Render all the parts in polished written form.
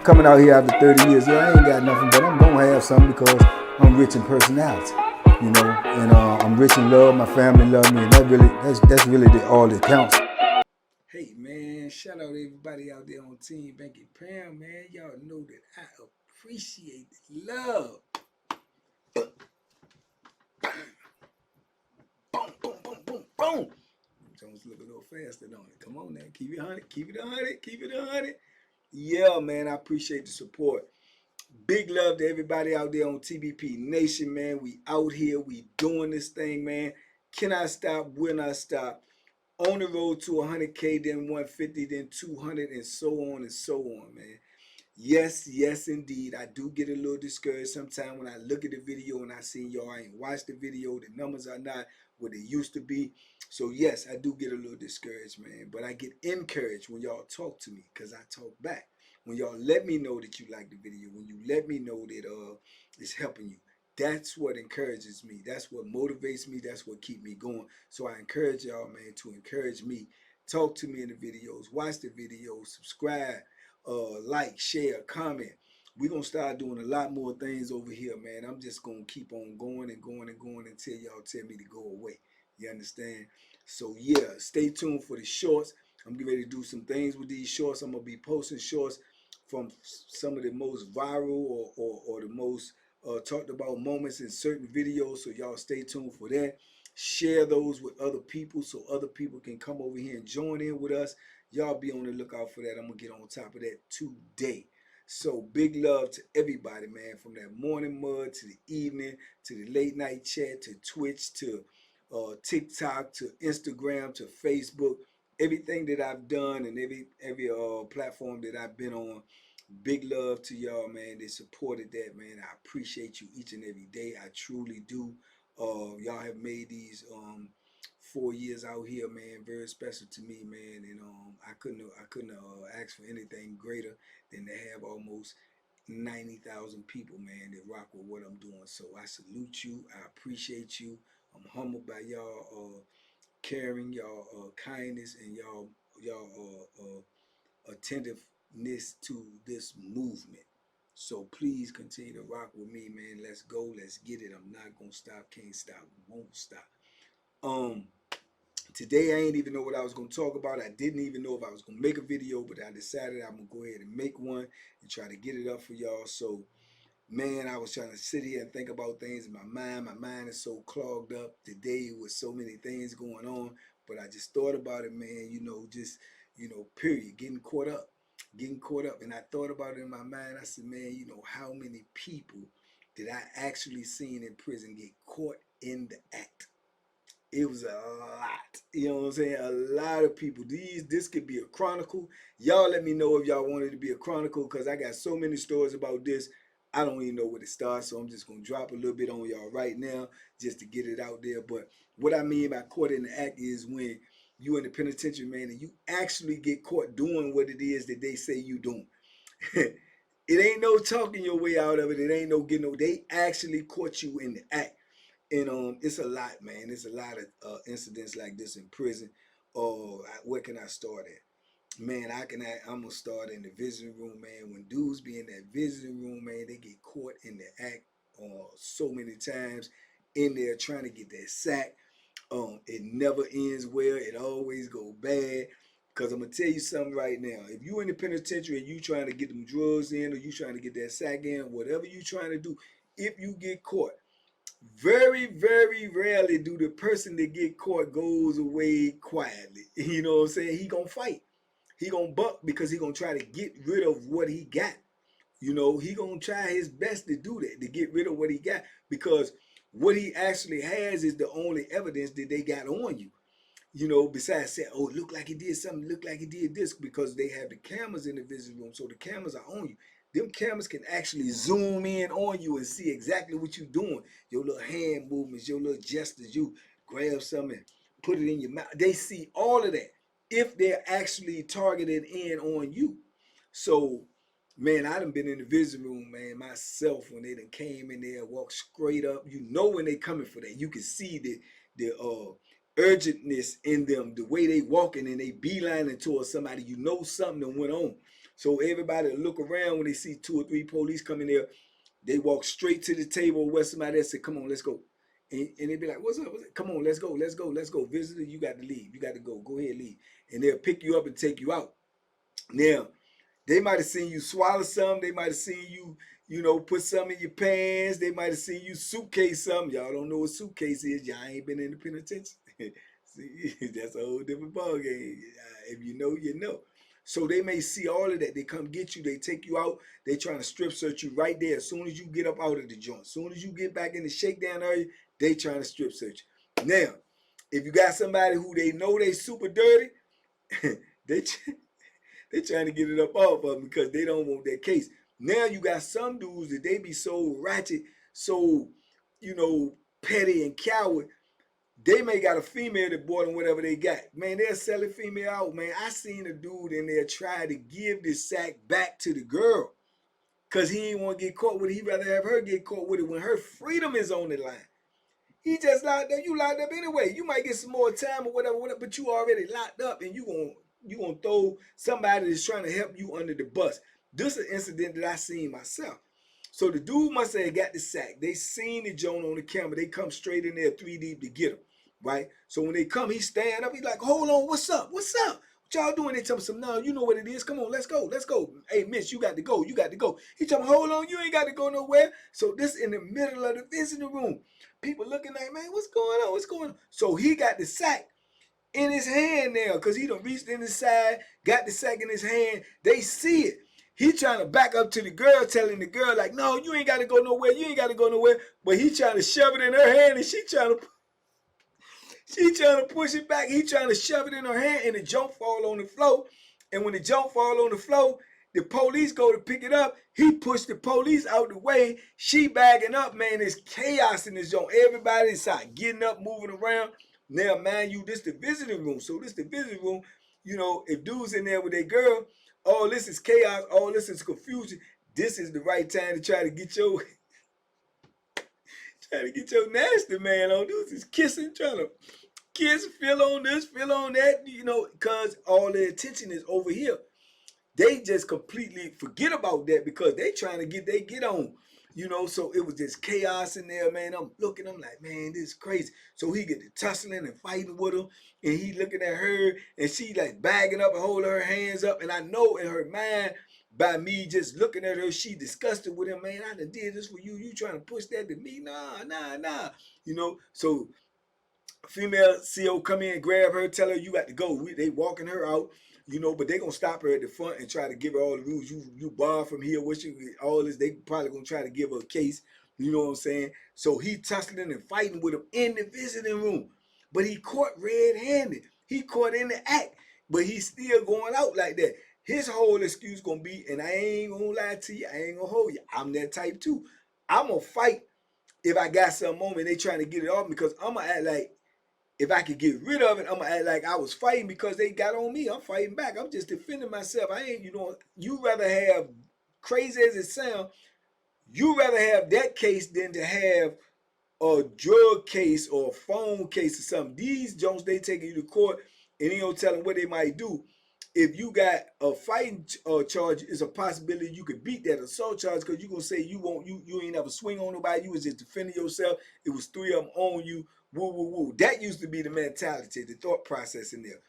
coming out here after 30 years. Yeah, I ain't got nothing, but I'm gonna have something because I'm rich in personality, you know, and I'm rich in love. My family love me, and that's really all that counts. Hey man, shout out to everybody out there on Team Banky Pound, man. Y'all know that I appreciate the love. Boom, boom, boom, boom, boom. Jones look a little faster, don't it? Come on now, keep it 100, keep it 100, keep it 100. Yeah, man, I appreciate the support. Big love to everybody out there on TBP Nation, man. We out here, we doing this thing, man. Can I stop? Will I stop? On the road to 100K, then 150, then 200, and so on and so on, man. Yes, yes, indeed. I do get a little discouraged sometimes when I look at the video and I see y'all ain't watched the video. The numbers are not what they used to be. So, yes, I do get a little discouraged, man. But I get encouraged when y'all talk to me because I talk back. When y'all let me know that you like the video, when you let me know that it's helping you. That's what encourages me. That's what motivates me. That's what keeps me going. So I encourage y'all, man, to encourage me. Talk to me in the videos. Watch the videos. Subscribe. Like, share, comment. We're going to start doing a lot more things over here, man. I'm just going to keep on going and going and going until y'all tell me to go away. You understand? So, yeah, stay tuned for the shorts. I'm getting ready to do some things with these shorts. I'm going to be posting shorts from some of the most viral or the most talked about moments in certain videos. So, y'all stay tuned for that. Share those with other people so other people can come over here and join in with us. Y'all be on the lookout for that. I'm going to get on top of that today. So big love to everybody, man, from that morning mud to the evening, to the late night chat, to Twitch, to TikTok, to Instagram, to Facebook. Everything that I've done and every platform that I've been on, big love to y'all, man. They supported that, man. I appreciate you each and every day. I truly do. Y'all have made these 4 years out here, man, very special to me, man. And I couldn't ask for anything greater than to have almost 90,000 people, man, that rock with what I'm doing. So I salute you. I appreciate you. I'm humbled by y'all caring, y'all kindness, and y'all attentiveness to this movement. So please continue to rock with me, man. Let's go. Let's get it. I'm not gonna stop. Can't stop. Won't stop. Today I ain't even know what I was gonna talk about. I didn't even know if I was gonna make a video, but I decided I'm gonna go ahead and make one and try to get it up for y'all. So, man, I was trying to sit here and think about things in my mind. My mind is so clogged up today with so many things going on. But I just thought about it, man. Period. Getting caught up. And I thought about it in my mind. I said, man, how many people did I actually seen in prison get caught in the act? It was a lot. You know what I'm saying? A lot of people. This could be a chronicle. Y'all let me know if y'all wanted to be a chronicle because I got so many stories about this. I don't even know where to start, so I'm just going to drop a little bit on y'all right now just to get it out there. But what I mean by caught in the act is when you in the penitentiary, man, and you actually get caught doing what it is that they say you doing. It ain't no talking your way out of it. It ain't no getting no. They actually caught you in the act. And it's a lot, man. It's a lot of incidents like this in prison. Where can I start at? Man, I'm gonna start in the visiting room, man. When dudes be in that visiting room, man, they get caught in the act so many times in there trying to get that sack. It never ends well. It always go bad. Cause I'm gonna tell you something right now. If you in the penitentiary and you trying to get them drugs in, or you trying to get that sack in, whatever you trying to do, if you get caught, very, very rarely do the person that get caught goes away quietly. You know what I'm saying? He gonna fight. He gonna buck because he gonna try to get rid of what he got. He gonna try his best to do that, to get rid of what he got, because what he actually has is the only evidence that they got on you. Besides saying, oh, it looked like he did something, looked like he did this, because they have the cameras in the visiting room, so the cameras are on you. Them cameras can actually zoom in on you and see exactly what you're doing. Your little hand movements, your little gestures, you grab something and put it in your mouth. They see all of that if they're actually targeted in on you. So, man, I done been in the visiting room, man, myself, when they done came in there and walked straight up. When they coming for that. You can see the urgentness in them, the way they walking and they beelining towards somebody. Something that went on. So everybody look around when they see 2 or 3 police coming there. They walk straight to the table where somebody else said, come on, let's go. And they be like, what's up? Come on, let's go, let's go, let's go. Visitor, you got to leave. You got to go. Go ahead, leave. And they'll pick you up and take you out. Now, they might have seen you swallow some. They might have seen you, put some in your pants. They might have seen you suitcase some. Y'all don't know what suitcase is. Y'all ain't been in the penitentiary. See, that's a whole different ballgame. If you know, you know. So they may see all of that. They come get you. They take you out. They trying to strip search you right there. As soon as you get up out of the joint. As soon as you get back in the shakedown area, they trying to strip search you. Now, if you got somebody who they know they super dirty, they trying to get it up off of them because they don't want that case. Now you got some dudes that they be so ratchet, so, petty and coward. They may got a female that bought them whatever they got. Man, they'll sell a female out, man. I seen a dude in there try to give this sack back to the girl because he ain't want to get caught with it. He'd rather have her get caught with it when her freedom is on the line. He just locked up. You locked up anyway. You might get some more time or whatever, but you already locked up, and you gonna throw somebody that's trying to help you under the bus. This is an incident that I seen myself. So the dude must have got the sack. They seen the joint on the camera. They come straight in there 3 deep to get him, right? So when they come, he stand up. He's like, hold on, what's up? What's up? What y'all doing? They tell me some, no, you know what it is. Come on, let's go. Let's go. Hey, miss, you got to go. You got to go. He tell me, hold on, you ain't got to go nowhere. So this in the middle of the visiting room. People looking like, man, what's going on? What's going on? So he got the sack in his hand now because he done reached in his side, got the sack in his hand. They see it. He trying to back up to the girl, telling the girl, like, no, you ain't got to go nowhere. You ain't got to go nowhere. But he trying to shove it in her hand, and she trying to push it back. He trying to shove it in her hand, and the junk fall on the floor. And when the junk fall on the floor, the police go to pick it up. He pushed the police out the way. She bagging up, man. There's chaos in this zone. Everybody inside getting up, moving around. Now, man, this the visiting room. So this the visiting room. If dudes in there with their girl, all this is chaos. All this is confusion. This is the right time to try to get your nasty man on. Dudes is kissing, trying to kiss, feel on this, feel on that, because all their attention is over here. They just completely forget about that because they trying to get on. So it was just chaos in there, man. I'm like, man, this is crazy. So he get to tussling and fighting with him, and he looking at her, and she like bagging up and holding her hands up. And I know in her mind, by me just looking at her, she disgusted with him, man. I done did this for you. You trying to push that to me? Nah. So female CO come in, grab her, tell her you got to go. They walking her out. But they gonna stop her at the front and try to give her all the rules. You bar from here, all this. They probably gonna try to give her a case. You know what I'm saying? So he tussling and fighting with him in the visiting room, but he caught red-handed. He caught in the act, but he's still going out like that. His whole excuse gonna be, and I ain't gonna lie to you, I ain't gonna hold you. I'm that type too. I'm gonna fight if I got some moment they trying to get it off because I'm gonna act like. If I could get rid of it, I'm gonna act like I was fighting because they got on me. I'm fighting back. I'm just defending myself. I ain't, you rather have, crazy as it sounds, you rather have that case than to have a drug case or a phone case or something. These Jones, they taking you to court and they don't tell them what they might do. If you got a fighting charge, it's a possibility you could beat that assault charge because you're going to say you ain't ever swing on nobody. You was just defending yourself. It was 3 of them on you. Woo. That used to be the mentality, the thought process in there.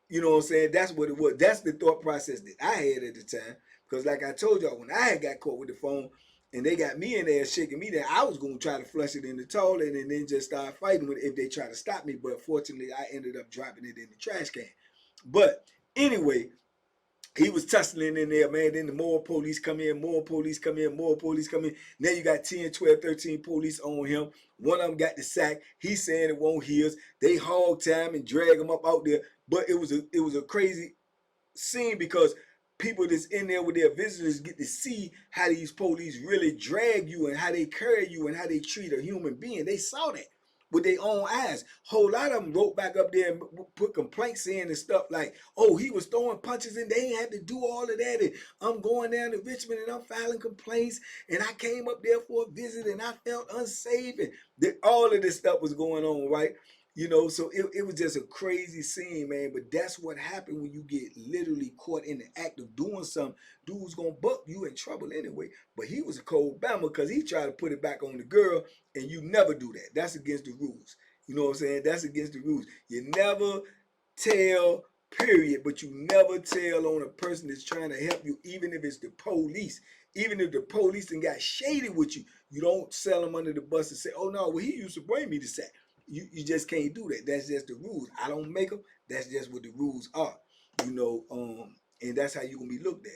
You know what I'm saying? That's what it was. That's the thought process that I had at the time. Because like I told y'all, when I had got caught with the phone and they got me in there shaking me, then I was going to try to flush it in the toilet and then just start fighting with it if they try to stop me. But fortunately, I ended up dropping it in the trash can. But anyway, he was tussling in there, man. Then the more police come in. Now you got 10, 12, 13 police on him. One of them got the sack. He's saying it won't heal. They hog time and drag him up out there. But it was a crazy scene because people that's in there with their visitors get to see how these police really drag you and how they carry you and how they treat a human being. They saw that with their own eyes. Whole lot of them wrote back up there and put complaints in and stuff like, oh, he was throwing punches and they ain't had to do all of that. And I'm going down to Richmond and I'm filing complaints and I came up there for a visit and I felt unsafe and all of this stuff was going on, right? You know, so it was just a crazy scene, man. But that's what happened when you get literally caught in the act of doing something. Dude's gonna buck you in trouble anyway. But he was a cold bammer because he tried to put it back on the girl, and you never do that. That's against the rules. You know what I'm saying? That's against the rules. You never tell, period, but you never tell on a person that's trying to help you, even if it's the police. Even if the police done got shady with you, you don't sell them under the bus and say, oh no, well, he used to bring me to sack. You just can't do that. That's just the rules. I don't make them. That's just what the rules are. You know, and that's how you're gonna be looked at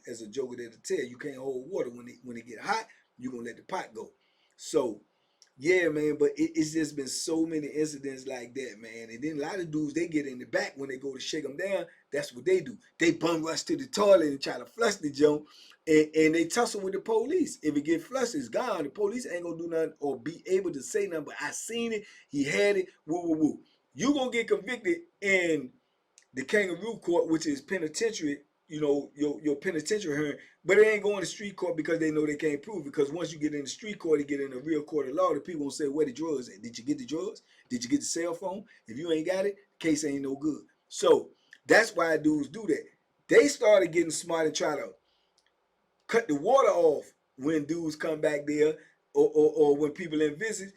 as a joker that'll tell you can't hold water when it get hot. You're gonna let the pot go. So yeah, man, but it's just been so many incidents like that, man. And then a lot of dudes, they get in the back when they go to shake them down. That's what they do. They bum rush to the toilet and try to flush the joint, and they tussle with the police. If it get flushed, it's gone. The police ain't gonna do nothing or be able to say nothing. But I seen it. He had it. Woo, woo, woo. You gonna get convicted in the kangaroo court, which is penitentiary, you know, your penitentiary hearing, but it ain't going to street court because they know they can't prove it. Because once you get in the street court, you get in a real court of law, the people gonna say, where the drugs at? Did you get the drugs? Did you get the cell phone? If you ain't got it, the case ain't no good. So that's why dudes do that. They started getting smart and try to cut the water off when dudes come back there, or when people in visit,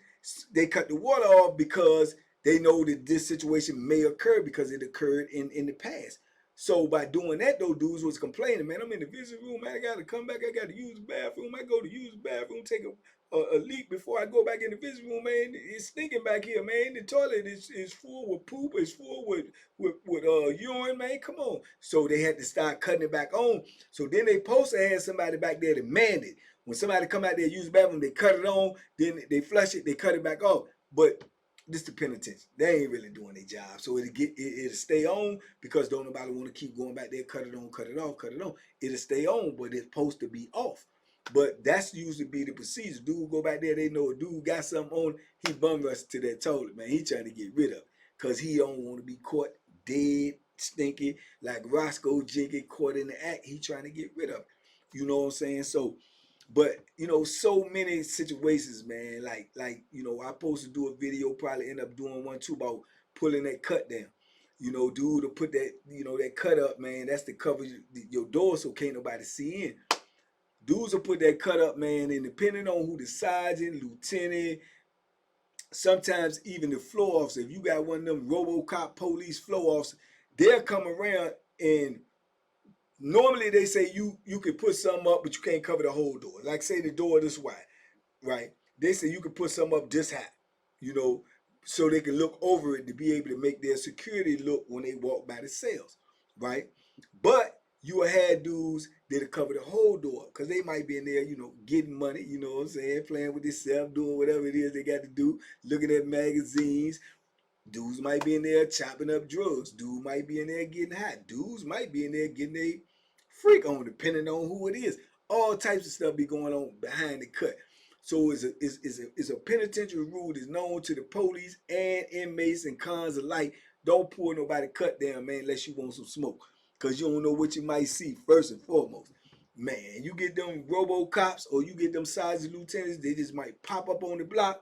they cut the water off because they know that this situation may occur because it occurred in the past. So by doing that, those dudes was complaining, man, I'm in the visit room, man, I got to come back, I got to use the bathroom, I go to use the bathroom, take a leak before I go back in the visit room, man. It's stinking back here, man. The toilet is full with poop, it's full with urine, man. Come on. So they had to start cutting it back on. So then they supposed to have somebody back there to man it. When somebody come out there use the bathroom, they cut it on, then they flush it, they cut it back off. But this the penitentiary. They ain't really doing their job. So it'll stay on because don't nobody want to keep going back there, cut it on, cut it off, cut it on. It'll stay on, but it's supposed to be off. But that's usually be the procedure. Dude go back there, they know a dude got something on, he bum rush to that toilet, man. He trying to get rid of it because he don't want to be caught dead, stinky, like Roscoe Jenkins caught in the act. He trying to get rid of it. You know what I'm saying? So, but you know, so many situations, man. Like you know, I'm supposed to do a video, probably end up doing one too about pulling that cut down. You know, dude, to put that, you know, that cut up, man. That's to cover your door so can't nobody see in. Dudes will put that cut up, man, and depending on who the sergeant, lieutenant, sometimes even the floor officer, if you got one of them RoboCop police floor officers, they'll come around and normally they say you can put something up, but you can't cover the whole door. Like say the door this wide, right? They say you can put something up this high, you know, so they can look over it to be able to make their security look when they walk by the cells, right? But you will have dudes that'll cover the whole door because they might be in there, you know, getting money, you know what I'm saying, playing with themselves, doing whatever it is they got to do, looking at magazines. Dudes might be in there chopping up drugs. Dude might be in there getting hot. Dudes might be in there getting a freak on, depending on who it is. All types of stuff be going on behind the cut. So it's a penitentiary rule that's known to the police and inmates and cons alike. Don't pull nobody cut down, man, unless you want some smoke. Because you don't know what you might see first and foremost. Man, you get them robo cops or you get them sergeant lieutenants, they just might pop up on the block.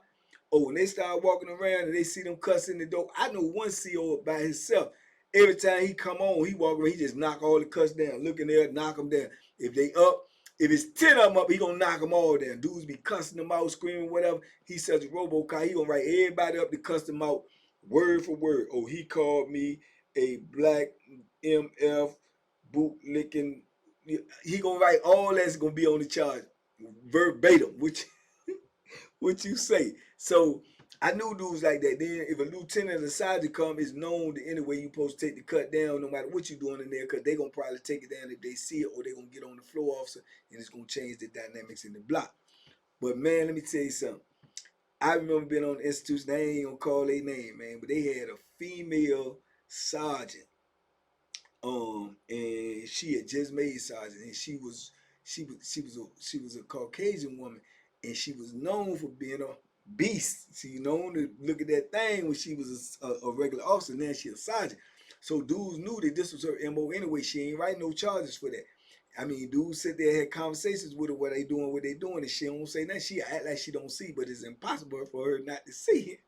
Oh, when they start walking around and they see them cussing the door. I know one CO by himself. Every time he come on, he walk around, he just knock all the cuss down. Look in there, knock them down. If they up, if it's 10 of them up, he gonna knock them all down. Dudes be cussing them out, screaming, whatever. He says RoboCop, he gonna write everybody up to cuss them out word for word. Oh, he called me a black MF bootlicking. He gonna write all that's gonna be on the charge verbatim, which what you say. So I knew dudes like that. Then if a lieutenant or a sergeant come, it's known that anyway you supposed to take the cut down no matter what you doing in there because they going to probably take it down if they see it or they going to get on the floor officer and it's going to change the dynamics in the block. But man, let me tell you something. I remember being on the institution, I ain't going to call their name, man, but they had a female sergeant and she had just made sergeant, and she was a Caucasian woman, and she was known for being a beast. She known to look at that thing when she was a regular officer. Now she a sergeant, so dudes knew that this was her MO anyway. She ain't write no charges for that. I mean, dudes sit there and had conversations with her, what they doing, and she don't say nothing. She act like she don't see, but it's impossible for her not to see it.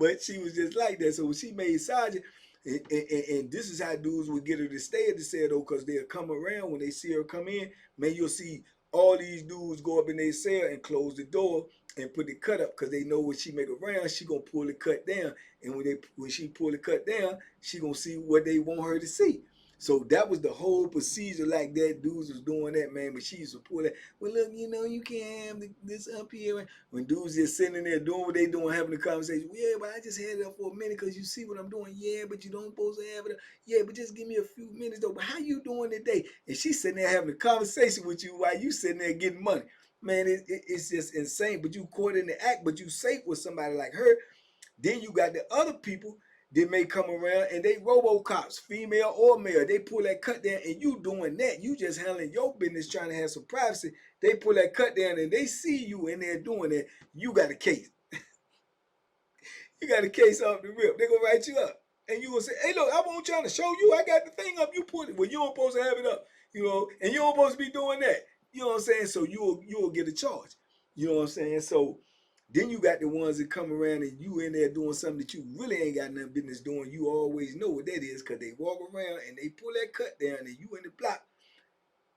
But she was just like that. So when she made sergeant, and this is how dudes would get her to stay at the cell though, because they'll come around when they see her come in. Man, you'll see all these dudes go up in their cell and close the door and put the cut up, because they know when she make a round, she gonna pull the cut down. And when she pull the cut down, she gonna see what they want her to see. So that was the whole procedure like that. Dudes was doing that, man. But she used to pull that. Well, look, you can't have this up here. When dudes just sitting there doing what they doing, having a conversation. Well, yeah, but I just had it up for a minute because you see what I'm doing. Yeah, but you don't supposed to have it up. Yeah, but just give me a few minutes though. But how you doing today? And she's sitting there having a conversation with you while you sitting there getting money. Man, it's just insane. But you caught in the act, but you safe with somebody like her. Then you got the other people that may come around and they robo-cops, female or male. They pull that cut down and you doing that. You just handling your business, trying to have some privacy. They pull that cut down and they see you in there doing that. You got a case. You got a case off the rip. They gonna write you up. And you gonna say, hey, look, I wasn't trying to show you. I got the thing up. You put it. Well, you don't supposed to have it up. And you don't supposed to be doing that. You know what I'm saying? So you'll get a charge. You know what I'm saying? So then you got the ones that come around and you in there doing something that you really ain't got nothing business doing. You always know what that is, because they walk around and they pull that cut down and you in the block.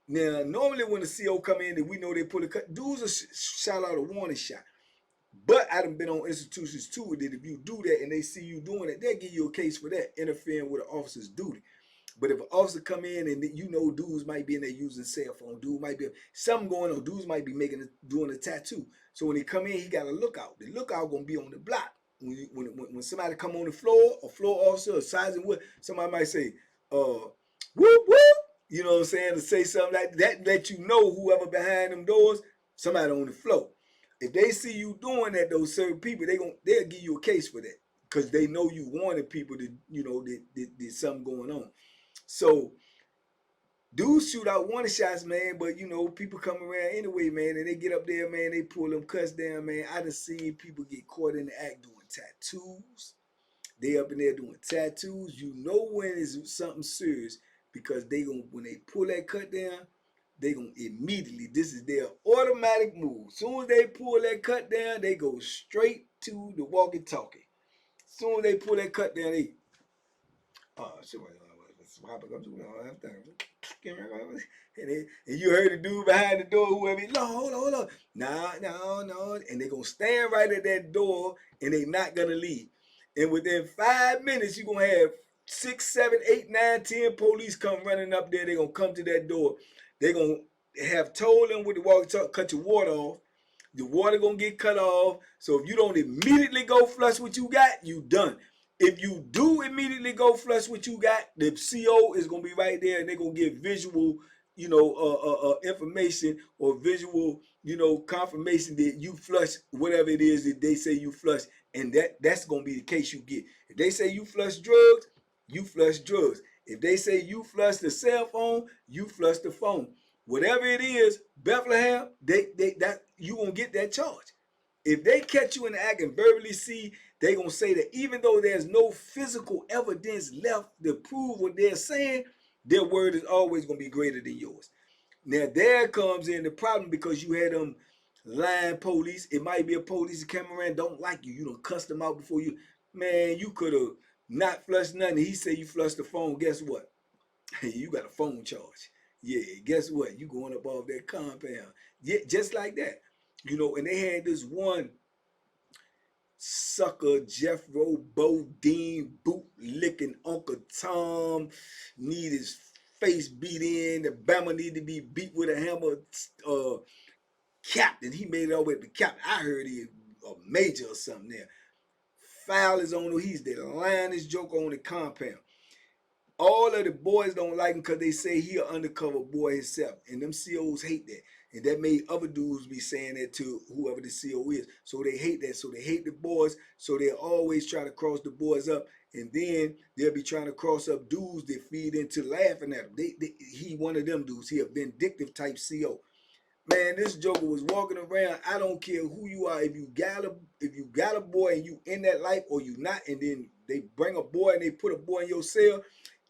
Now, normally when the CO come in and we know they pull the cut, dudes will shout out a warning shot. But I done been on institutions too that if you do that and they see you doing it, they'll give you a case for that, interfering with an officer's duty. But if an officer come in and dudes might be in there using cell phone, dude might be something going on, dudes might be doing a tattoo. So when they come in, he got a lookout. The lookout gonna be on the block. When somebody come on the floor, a floor officer, a sergeant, somebody might say, whoop whoop. You know what I'm saying? To say something like that, let you know whoever behind them doors, somebody on the floor. If they see you doing that, those certain people, they'll give you a case for that, because they know you wanted people to, there's something going on. So dudes shoot out warning shots, man, but people come around anyway, man, and they get up there, man, they pull them cuts down, man. I done seen people get caught in the act doing tattoos. They up in there doing tattoos. You know when it's something serious, because when they pull that cut down, they gonna immediately, this is their automatic move. As soon as they pull that cut down, they go straight to the walkie-talkie. As soon as they pull that cut down, they and you heard the dude behind the door, whoever, no, hold on. No. And they gonna stand right at that door and they not gonna leave. And within 5 minutes, you're gonna have 6, 7, 8, 9, 10 police come running up there. They're gonna come to that door. They're gonna have told them with the walkie-talkie, cut your water off. The water gonna get cut off. So if you don't immediately go flush what you got, you done. If you do immediately go flush what you got, the CO is gonna be right there, and they're gonna give visual, information or visual, confirmation that you flush whatever it is that they say you flush, and that's gonna be the case you get. If they say you flush drugs, you flush drugs. If they say you flush the cell phone, you flush the phone. Whatever it is, Bethlehem, that you gonna get that charge. If they catch you in the act and verbally see, they gonna say that even though there's no physical evidence left to prove what they're saying, their word is always gonna be greater than yours. Now there comes in the problem, because you had them lying police. It might be a police that came around, don't like you. You done cussed them out before you. Man, you could have not flushed nothing. He said you flushed the phone. Guess what? You got a phone charge. Yeah, guess what? You going up off that compound. Yeah, just like that. And they had this one sucker, Jeffro Bodine, boot licking Uncle Tom, need his face beat in. The Bama need to be beat with a hammer. Captain, he made it all the way to the captain. I heard he a major or something there. Foul is on him. He's the lionest joker on the compound. All of the boys don't like him because they say he an undercover boy himself. And them COs hate that. And that made other dudes be saying that to whoever the CO is. So they hate that. So they hate the boys. So they always try to cross the boys up. And then they'll be trying to cross up dudes that feed into laughing at him. He one of them dudes. He a vindictive type CO. Man, this joker was walking around. I don't care who you are. If you got a boy and you in that life, or you not, and then they bring a boy and they put a boy in your cell.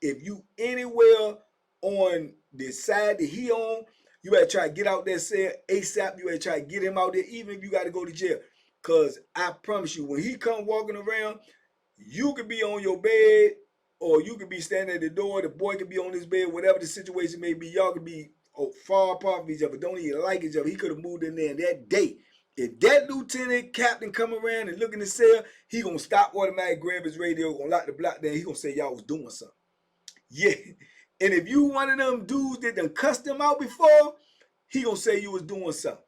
If you anywhere on the side that he on, you better try to get out that cell ASAP. You better try to get him out there, even if you got to go to jail. Cause I promise you, when he come walking around, you could be on your bed or you could be standing at the door. The boy could be on his bed, whatever the situation may be. Y'all could be far apart from each other, don't even like each other. He could have moved in there that day. If that lieutenant captain come around and look in the cell, he gonna stop automatic, grab his radio, gonna lock the block down. He gonna say y'all was doing something. Yeah. And if you one of them dudes that done cussed him out before, he gonna say you was doing something.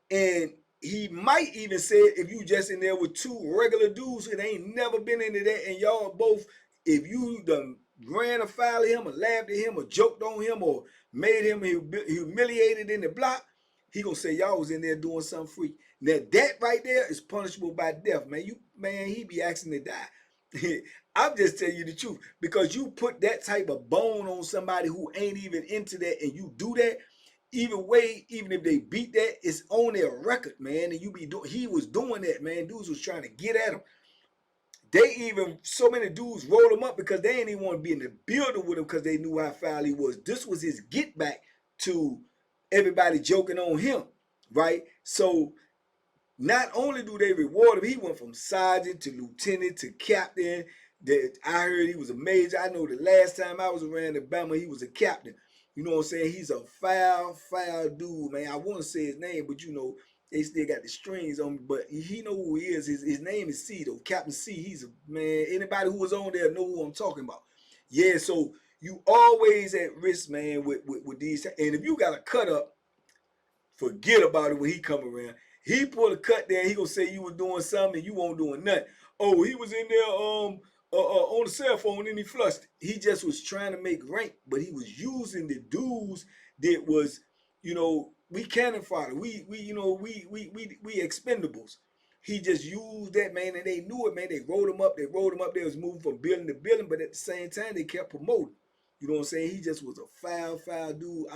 And he might even say if you just in there with two regular dudes that ain't never been into that, and y'all both, if you done ran afoul of him or laughed at him or joked on him or made him humiliated in the block, he gonna say y'all was in there doing something free. Now that right there is punishable by death, man. He be asking to die. I'm just telling you the truth, because you put that type of bone on somebody who ain't even into that, and you do that. Even if they beat that, it's on their record, man. And he was doing that, man. Dudes was trying to get at him. So many dudes rolled him up because they didn't even want to be in the building with him because they knew how foul he was. This was his get back to everybody joking on him, right? So not only do they reward him, he went from sergeant to lieutenant to captain. I heard he was a major. I know the last time I was around Alabama, he was a captain. You know what I'm saying? He's a foul dude, man. I want to say his name, but they still got the strings on me. But he know who he is. His name is C, though. Captain C. He's a man. Anybody who was on there know who I'm talking about. Yeah, so you always at risk, man, with these. And if you got a cut up, forget about it when he come around. He pull a cut there, he gonna say you was doing something and you won't doing nothing. Oh, he was in there on the cell phone and he flushed it. He just was trying to make rank, but he was using the dudes that was, we cannon fodder. We expendables. He just used that, man, and they knew it, man. They rolled him up. They was moving from building to building, but at the same time, they kept promoting. You know what I'm saying? He just was a foul dude.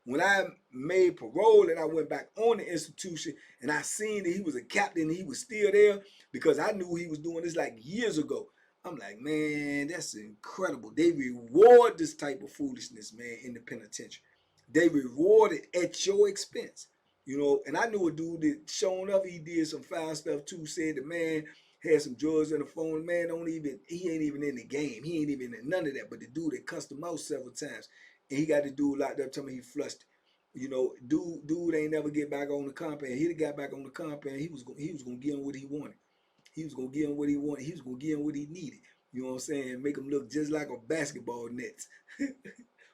When I made parole and I went back on the institution and I seen that he was a captain and he was still there, because I knew he was doing this like years ago. I'm like, man, that's incredible. They reward this type of foolishness, man, in the penitentiary. They reward it at your expense. And I knew a dude that showing up, he did some foul stuff too, said the man had some drugs in the phone. Man, he ain't even in the game. He ain't even in none of that. But the dude that cussed him out several times, and he got the dude locked up, telling me he flushed it. Dude ain't never get back on the compound. He'd got back on the compound. He was gonna give him what he wanted. He was gonna give him what he wanted. He was gonna give him what he needed. You know what I'm saying? Make him look just like a basketball net.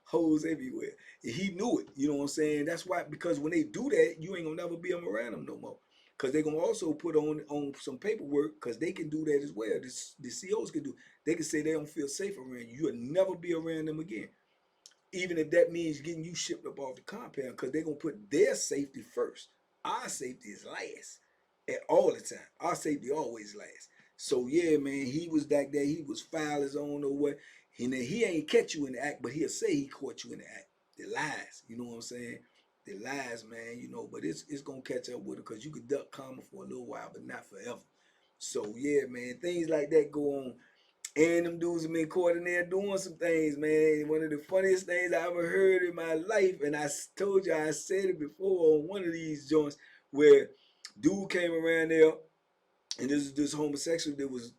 Holes everywhere. And he knew it. You know what I'm saying? That's why, because when they do that, you ain't gonna never be around them no more. Because they're gonna also put on some paperwork, because they can do that as well. The COs can do. They can say they don't feel safe around you. You'll never be around them again. Even if that means getting you shipped up off the compound, because they're going to put their safety first. Our safety is last at all the time. Our safety always last. So, yeah, man, he was back there. He was foul as on or what. And then he ain't catch you in the act, but he'll say he caught you in the act. The lies, you know what I'm saying? The lies, man, but it's going to catch up with it, because you could duck karma for a little while, but not forever. So, yeah, man, things like that go on. And them dudes have been caught in there doing some things, man. One of the funniest things I ever heard in my life, and I told you, I said it before on one of these joints, where dude came around there, and this homosexual that was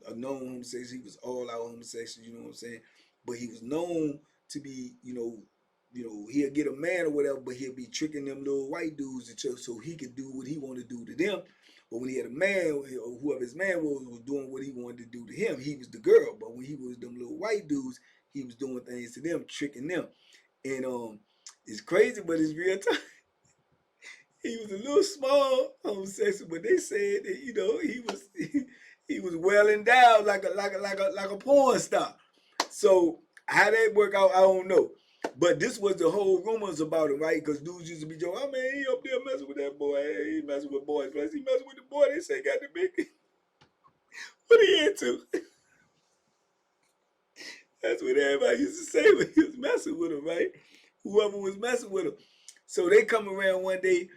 a known homosexual. He was all out homosexual, you know what I'm saying? But he was known to be, he'll get a man or whatever, but he'll be tricking them little white dudes so he could do what he wanted to do to them. But when he had a man, or whoever his man was doing what he wanted to do to him, he was the girl. But when he was them little white dudes, he was doing things to them, tricking them. And it's crazy, but it's real time. He was a little small homosexual, but they said that he was well endowed like a porn star. So how that work out, I don't know. But this was the whole rumors about him, right? Because dudes used to be joking, oh man, he up there messing with that boy. Hey, he messing with boys. Plus he messing with the boy. They say got the big. What he into? That's what everybody used to say when he was messing with him, right? Whoever was messing with him. So they come around one day,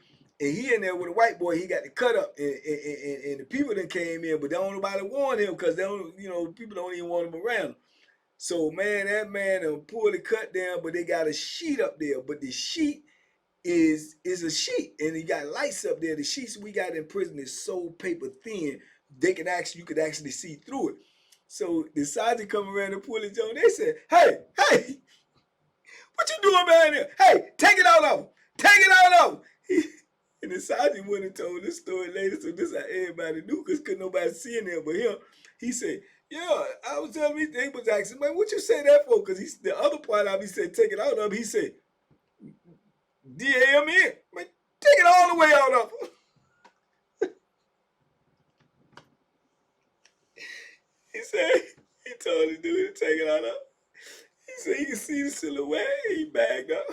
and he in there with a white boy. He got the cut up, and the people that came in, but don't nobody want him, because they don't, people don't even want him around. So man, that man pulled the cut down, but they got a sheet up there. But the sheet is a sheet, and you got lights up there. The sheets we got in prison is so paper thin, you could actually see through it. So the sergeant come around and pull it on. They said, "Hey, what you doing behind here? Hey, take it out of him. Take it out of him." And the sergeant went and told this story later, so this is how everybody knew, because couldn't nobody see in there but him. He said, "Yeah, I was telling me," they was asking, "Man, what you say that for?" Because the other part of it, he said, "Take it out of him." He said, "D-A-M-N, man, take it all the way out of him." He said, he told the dude to take it out of him. He said he could see the silhouette. He bagged up.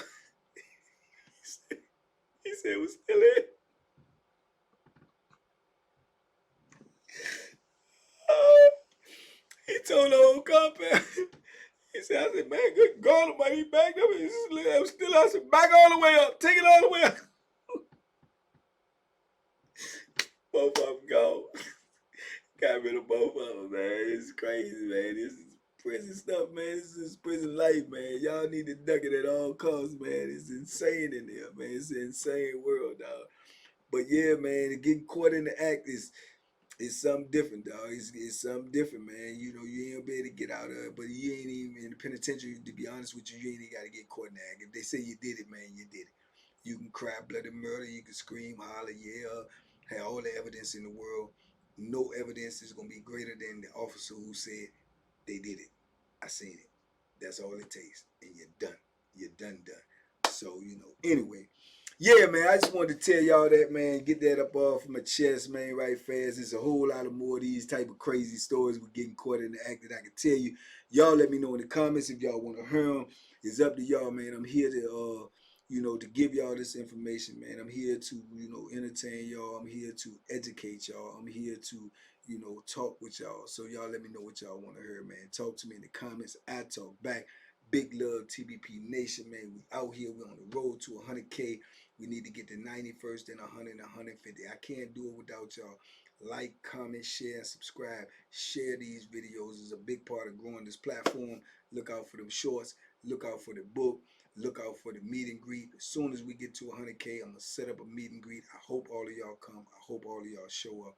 He said it was still in. He told the whole compound. He said, I said, "Man, good God Almighty, he backed up. It was still out. I said, back all the way up. Take it all the way up." Both of them gone. Got rid of both of them, man. It's crazy, man. This is prison stuff, man. This is prison life, man. Y'all need to duck it at all costs, man. It's insane in there, man. It's an insane world, dog. But yeah, man, getting caught in the act is something different, dog. It's something different, man. You know, you ain't gonna be able to get out of it, but you ain't even in the penitentiary, to be honest with you, you ain't even got to get caught in the act. If they say you did it, man, you did it. You can cry bloody murder, you can scream, holler, yell, have all the evidence in the world. No evidence is gonna be greater than the officer who said they did it. I seen it. That's all it takes, and you're done. You're done. So, you know, anyway. Yeah, man, I just wanted to tell y'all that, man. Get that up off my chest, man, right fast. There's a whole lot of more of these type of crazy stories with getting caught in the act that I can tell you. Y'all let me know in the comments if y'all want to hear them. It's up to y'all, man. I'm here to, you know, to give y'all this information, man. I'm here to, you know, entertain y'all. I'm here to educate y'all. I'm here to, you know, talk with y'all. So y'all let me know what y'all want to hear, man. Talk to me in the comments. I talk back. Big love, TBP Nation, man. We out here. We're on the road to 100K. We need to get to 90 first, then 100 and 150. I can't do it without y'all. Like, comment, share, and subscribe. Share these videos. It's a big part of growing this platform. Look out for them shorts. Look out for the book. Look out for the meet and greet. As soon as we get to 100K, I'm going to set up a meet and greet. I hope all of y'all come. I hope all of y'all show up.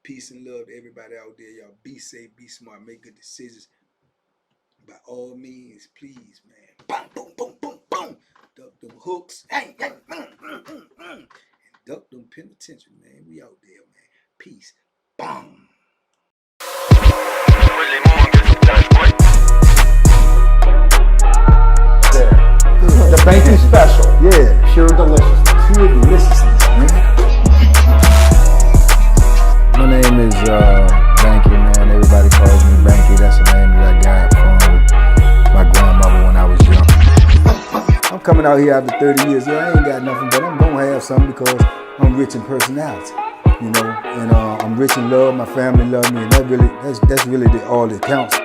Peace and love to everybody out there. Y'all be safe, be smart, make good decisions. By all means, please, man. Boom, boom, boom, boom, boom. Duck them hooks. And duck them penitentiary, man. We out there, man. Peace. Boom. The banky special. Yeah. Pure deliciousness. Pure deliciousness, man. My name is Banky, man. Everybody calls me Banky. That's the name that I got from my grandmother when I was young. I'm coming out here after 30 years. Yeah, I ain't got nothing, but I'm gonna have something because I'm rich in personality, you know, and I'm rich in love. My family love me, and that's really all that counts.